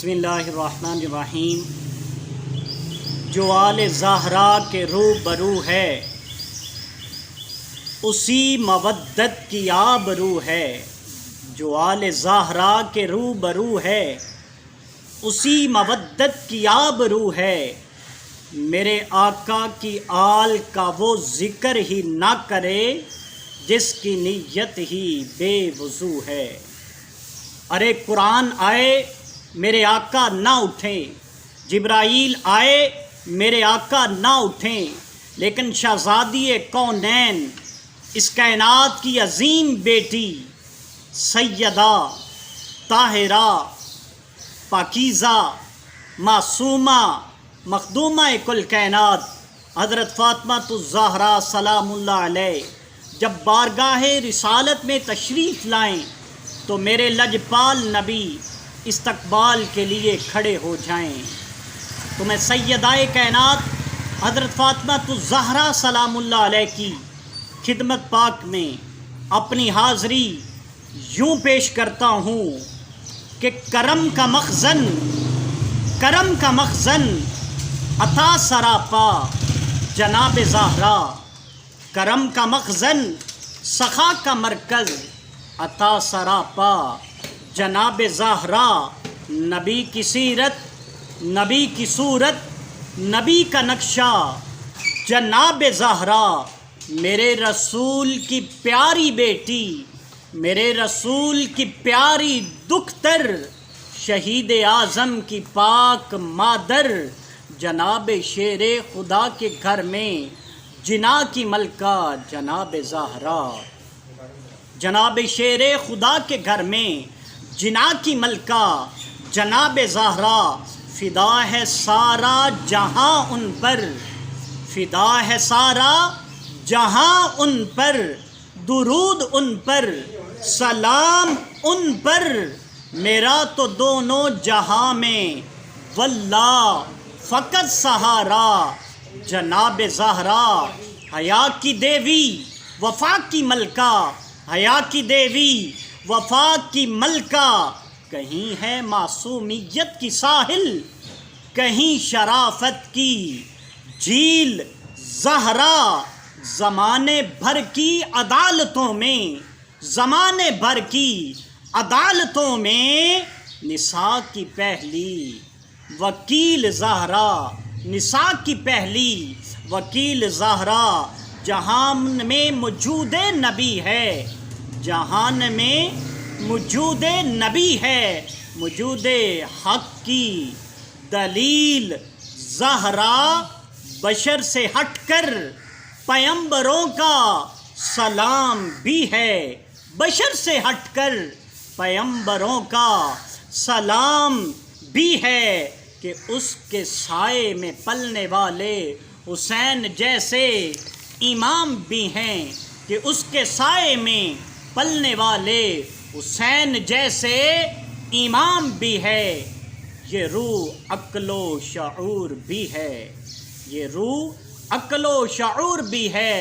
بسم اللہ الرحمن الرحیم۔ جو آل زہرا کے روبرو ہے اسی مودت کی آبرو ہے۔ جو آل زہرا کے روبرو ہے اسی مودت کی آبرو ہے۔ میرے آقا کی آل کا وہ ذکر ہی نہ کرے جس کی نیت ہی بے وضو ہے۔ ارے قرآن آئے میرے آقا نہ اٹھیں، جبرائیل آئے میرے آقا نہ اٹھیں، لیکن شہزادی کونین اس کائنات کی عظیم بیٹی سیدہ طاہرہ پاکیزہ معصومہ مخدومہ کل کائنات حضرت فاطمہ الزہرا سلام اللہ علیہ جب بارگاہ رسالت میں تشریف لائیں تو میرے لجپال نبی استقبال کے لیے کھڑے ہو جائیں۔ تو میں سیدہ کائنات حضرت فاطمہ الزہرا سلام اللہ علیہ کی خدمت پاک میں اپنی حاضری یوں پیش کرتا ہوں کہ کرم کا مخزن عطا سراپا جناب زہرا، کرم کا مخزن سخا کا مرکز عطا سراپا جناب زہرا۔ نبی کی سیرت، نبی کی صورت، نبی کا نقشہ جناب زہرا، میرے رسول کی پیاری بیٹی، میرے رسول کی پیاری دختر، شہید اعظم کی پاک مادر، جناب شیر خدا کے گھر میں جنا کی ملکہ جناب زہرا، جناب شیر خدا کے گھر میں جنا کی ملکہ جناب زہرا۔ فدا ہے سارا جہاں ان پر، فدا ہے سارا جہاں ان پر، درود ان پر سلام ان پر، میرا تو دونوں جہاں میں واللہ فقط سہارا جناب زہرا۔ حیا کی دیوی وفا کی ملکہ، حیا کی دیوی وفا کی ملکہ، کہیں ہے معصومیت کی ساحل، کہیں شرافت کی جھیل زہرا۔ زمانے بھر کی عدالتوں میں، زمانے بھر کی عدالتوں میں نساء کی پہلی وکیل زہرا، نساء کی پہلی وکیل زہرا۔ جہان میں موجود نبی ہے، جہان میں موجود نبی ہے، موجود حق کی دلیل زہرا۔ بشر سے ہٹ کر پیمبروں کا سلام بھی ہے، بشر سے ہٹ کر پیمبروں کا سلام بھی ہے، کہ اس کے سائے میں پلنے والے حسین جیسے امام بھی ہیں، کہ اس کے سائے میں پلنے والے حسین جیسے امام بھی ہے۔ یہ روح عقل و شعور بھی ہے، یہ روح عقل و شعور بھی ہے،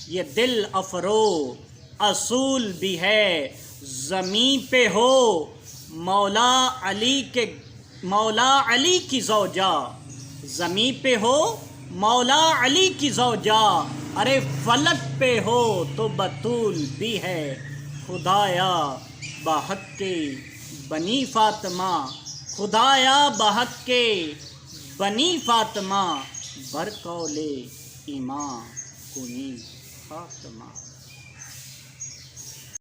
یہ دل افرو اصول بھی ہے۔ زمین پہ ہو مولا علی کی زوجہ، زمین پہ ہو مولا علی کی زوجہ، ارے فلک پہ ہو تو بطول بھی ہے۔ خدایا بحق کے بنی فاطمہ، خدایا بحق کے بنی فاطمہ، بر قول ایمان کنی فاطمہ۔